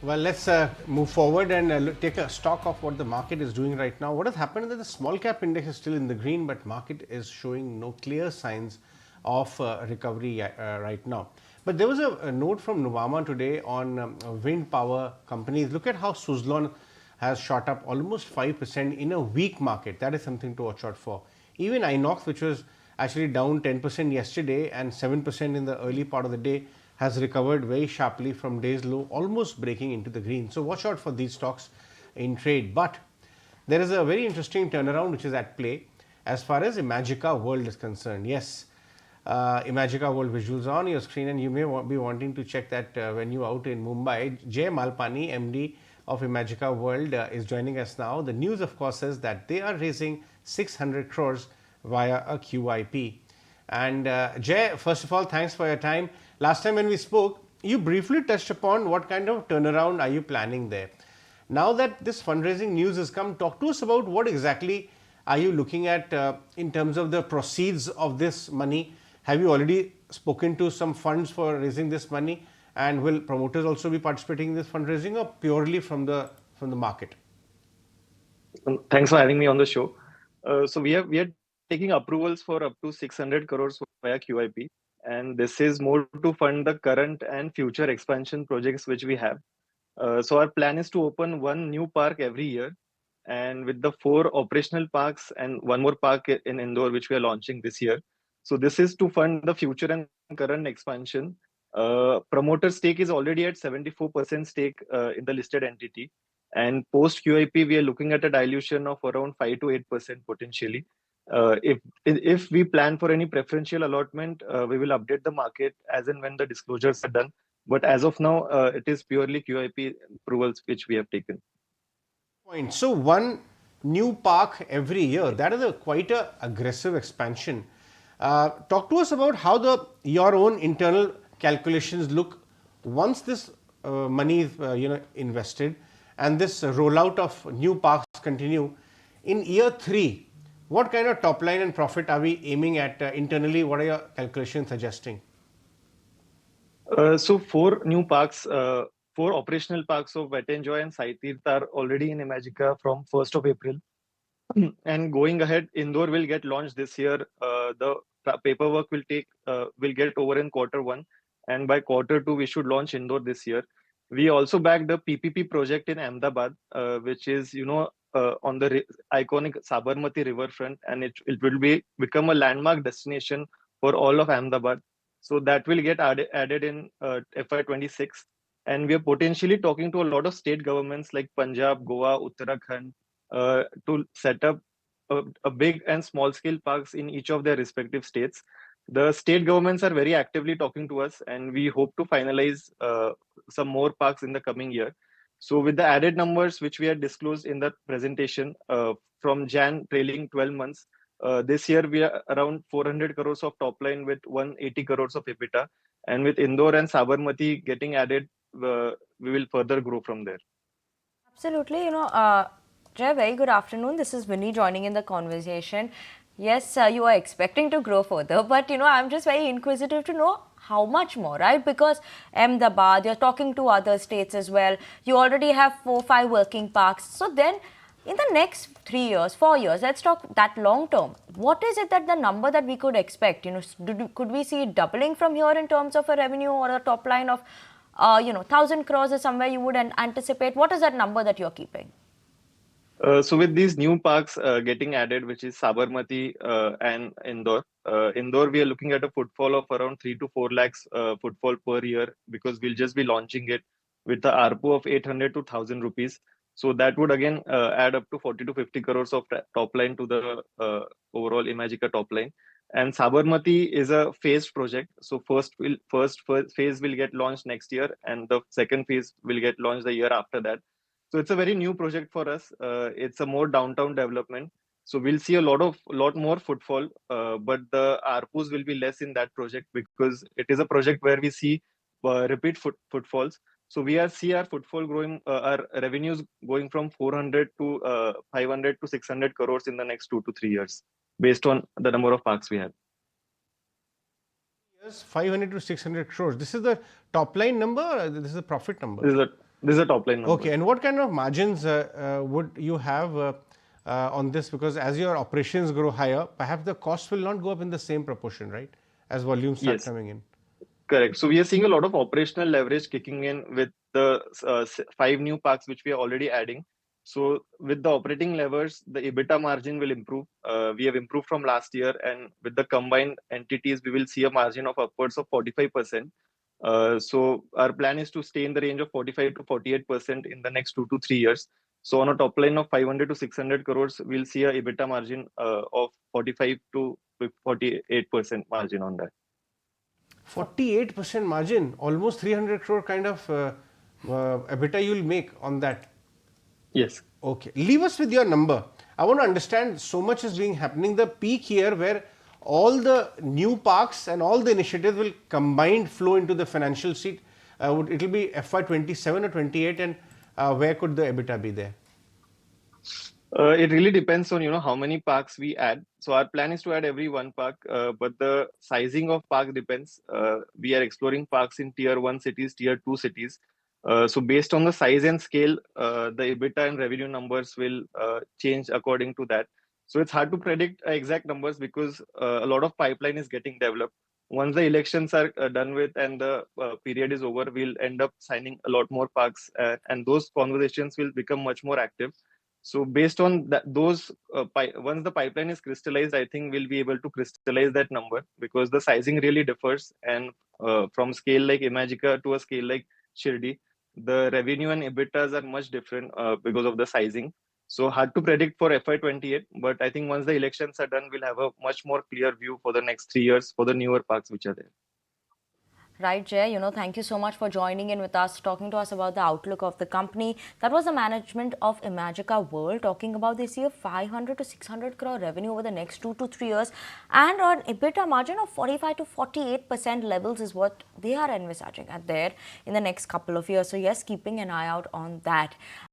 Well, let's move forward and take a stock of what the market is doing right now. What has happened is that the small cap index is still in the green, but market is showing no clear signs of recovery right now. But there was a note from Nuvama today on wind power companies. Look at how Suzlon has shot up almost 5% in a weak market. That is something to watch out for. Even Inox, which was actually down 10% yesterday and 7% in the early part of the day, has recovered very sharply from day's low, almost breaking into the green. So watch out for these stocks in trade. But there is a very interesting turnaround which is at play as far as Imagicaworld is concerned. Yes, Imagicaworld visuals on your screen, and you may be wanting to check that when you're out in Mumbai. Jai Malpani, MD of Imagicaworld, is joining us now. The news, of course, is that they are raising 600 crores via a QIP. And Jay, first of all, thanks for your time. Last time when we spoke, you briefly touched upon what kind of turnaround are you planning there. Now that this fundraising news has come, talk to us about what exactly are you looking at in terms of the proceeds of this money. Have you already spoken to some funds for raising this money, and will promoters also be participating in this fundraising, or purely from the market? Thanks for having me on the show. So we are taking approvals for up to 600 crores via QIP, and this is more to fund the current and future expansion projects which we have. So our plan is to open one new park every year, and with the four operational parks and one more park in Indore which we are launching this year. So this is to fund the future and current expansion. Promoter stake is already at 74% stake in the listed entity, and post QIP, we are looking at a dilution of around 5 to 8% potentially. If we plan for any preferential allotment, we will update the market as and when the disclosures are done. But as of now, it is purely QIP approvals which we have taken. Point. So one new park every year. That is quite a aggressive expansion. Talk to us about how your own internal calculations look once this money is invested, and this rollout of new parks continue in year 3. What kind of top line and profit are we aiming at internally? What are your calculations suggesting? So four operational parks of Wet and Joy and Saitirth are already in Imagica from 1st of April. And going ahead, Indore will get launched this year. The paperwork will get over in quarter 1, and by quarter 2 we should launch Indore this year. We also backed the PPP project in Ahmedabad, which is on the iconic Sabarmati riverfront, and it will become a landmark destination for all of Ahmedabad. So that will get added in FY26, and we are potentially talking to a lot of state governments like Punjab, Goa, Uttarakhand, to set up a big and small scale parks in each of their respective states. The state governments are very actively talking to us, and we hope to finalize some more parks in the coming year. So with the added numbers which we had disclosed in the presentation, from Jan trailing 12 months, this year we are around 400 crores of top line with 180 crores of EBITDA, and with Indore and Sabarmati getting added, we will further grow from there. Absolutely. Jay, very good afternoon. This is Vinny joining in the conversation. Yes, you are expecting to grow further, but I'm just very inquisitive to know how much more, right? Because Ahmedabad, you're talking to other states as well. You already have 4-5 working parks. So then, in the next 3 years, 4 years, let's talk that long term. What is it that the number that we could expect? Could we see it doubling from here in terms of a revenue or a top line of 1,000 crores is somewhere you would anticipate? What is that number that you're keeping? So with these new parks getting added, which is Sabarmati and Indore, we are looking at a footfall of around 3 to 4 lakhs footfall per year, because we'll just be launching it with the ARPU of 800 to 1,000 rupees. So that would again add up to 40 to 50 crores of top line to the overall Imagica top line. And Sabarmati is a phased project. So first phase will get launched next year, and the second phase will get launched the year after that. So it's a very new project for us. It's a more downtown development. So we'll see a lot more footfall, but the ARPUs will be less in that project, because it is a project where we see repeat footfalls. So see our footfall growing, our revenues going from 400 to 500 to 600 crores in the next 2 to 3 years, based on the number of parks we have. Yes, 500 to 600 crores. This is the top line number, or this is the profit number? This is This is a top line number. Okay, and what kind of margins would you have on this? Because as your operations grow higher, perhaps the cost will not go up in the same proportion, right? As volumes start Yes, coming in. correct. So we are seeing a lot of operational leverage kicking in with the 5 new parks which we are already adding. So with the operating levers, the EBITDA margin will improve. We have improved from last year, and with the combined entities, we will see a margin of upwards of 45%. So our plan is to stay in the range of 45 to 48% in the next 2 to 3 years. So on a top line of 500 to 600 crores, we'll see a EBITDA margin of 45 to 48% margin on that. 48% margin, almost 300 crore kind of EBITDA you will make on that. Yes. Okay, leave us with your number. I want to understand, so much is being happening. The peak here where all the new parks and all the initiatives will combined flow into the financial sheet. It will be FY27 or 28, and where could the EBITDA be there? It really depends on how many parks we add. So our plan is to add every one park, but the sizing of park depends. We are exploring parks in tier 1 cities, tier 2 cities. So based on the size and scale, the EBITDA and revenue numbers will change according to that. So it's hard to predict exact numbers because a lot of pipeline is getting developed. Once the elections are done with and the period is over, we'll end up signing a lot more parks, and those conversations will become much more active. So based on that, those once the pipeline is crystallized, I think we'll be able to crystallize that number because the sizing really differs, and from scale like Imagica to a scale like Shirdi, the revenue and EBITDAs are much different because of the sizing. So hard to predict for FY28, but I think once the elections are done, we'll have a much more clear view for the next 3 years for the newer parks which are there. Right, Jay, thank you so much for joining in with us, talking to us about the outlook of the company. That was the management of Imagicaworld talking about they see a 500 to 600 crore revenue over the next 2 to 3 years, and an EBITDA margin of 45 to 48% levels is what they are envisaging at there in the next couple of years. So yes, keeping an eye out on that.